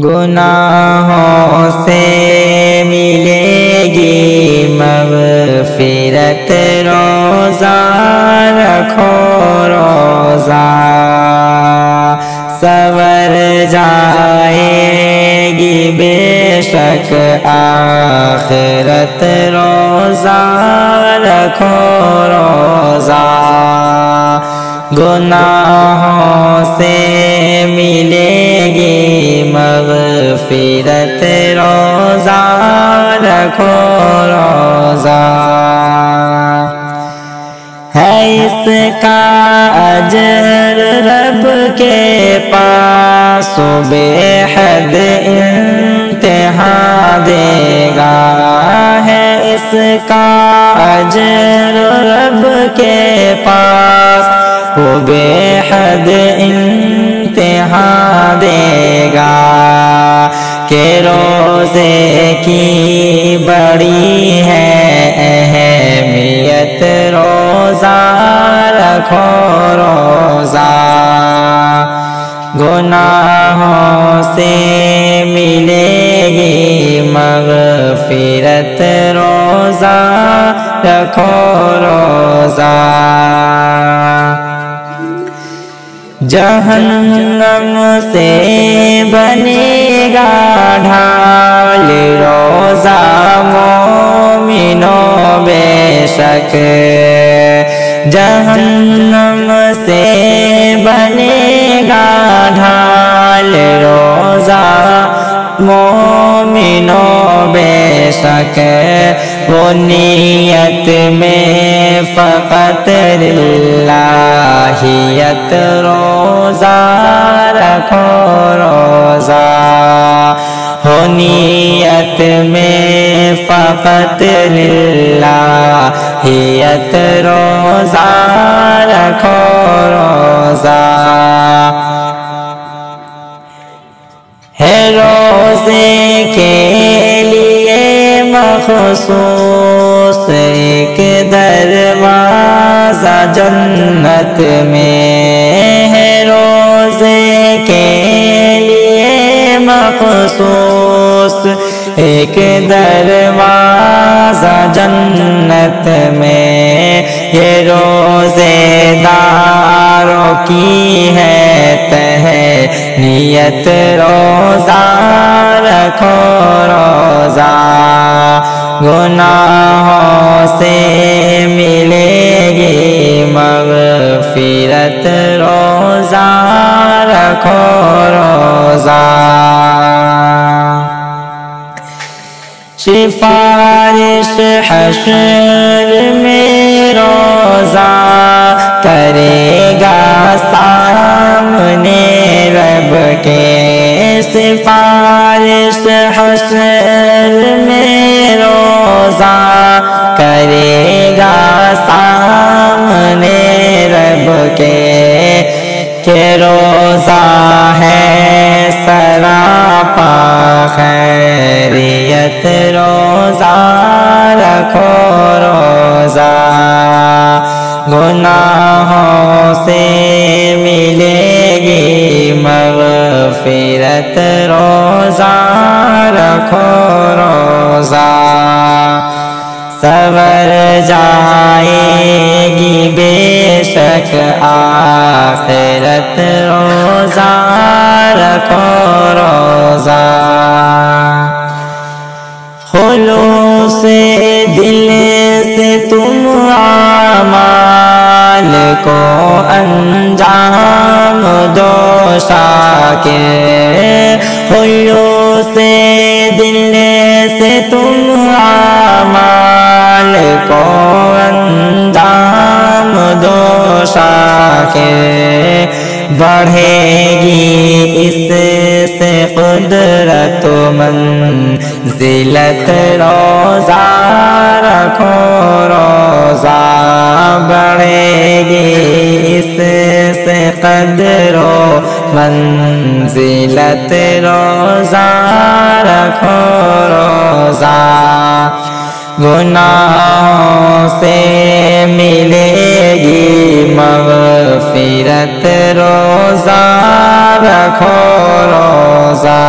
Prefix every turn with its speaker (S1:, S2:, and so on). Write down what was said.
S1: گناہوں سے ملے گی مغفرت، روزہ رکھو روزہ سنور جائے گی بے شک آخرت، روزہ رکھو روزہ گناہوں سے ملے گی مغفرت، روزہ رکھو روزہ ہے اس کا اجر رب کے پاس بے حد انتہا دے گا، ہے اس کا اجر رب کے پاس وہ بے حد انتہا دے گا، کہ روزے کی بڑی ہے اہمیت، روزہ رکھو روزہ گناہوں سے ملے گی مغفرت، روزہ رکھو روزہ جہنم سے بنے گا ڈھال، روزہ مومنوں بے شک جہنم سے بنے گا ڈھال، روزہ مومنوں بے شک وہ نیت میں فقط للہیت، روزہ رکھو روزہ ہو نیت میں فقط للہیت، روزہ رکھو روزہ ہے روزے کے لیے مخصوص ایک دروازہ جنت میں، ہے روزے کے لیے مخصوص ایک دروازہ جنت میں، یہ روزے داروں کی ہے نیت، روزہ رکھو روزہ گناہوں سے ملے گی مغفرت، روزہ رکھو روزہ سفارش حشر میں روزہ کرے گا سامنے رب کے، سفارش حشر میں روزہ کرے گا سامنے رب کے، کہ روزہ ہے سراپا خیریت، روزہ رکھو روزہ گناہوں سے ملے گی مغفرت، روزہ رکھو روزہ سنور جائے گی بے شک آخرت، روزہ رکھو روزہ خلوص دل سے تم اعمال کو انجام دو شاکر، خلوص دل سے تم اعمال کو انجام دو شاکر، بڑھے گی اس سے قدرت منزلت، روزہ رکھو روزہ بڑھے گی اس سے قدر و منزلت، روزہ رکھو روزہ گناہوں سے ملے گی مغفرت، روزہ رکھو روزہ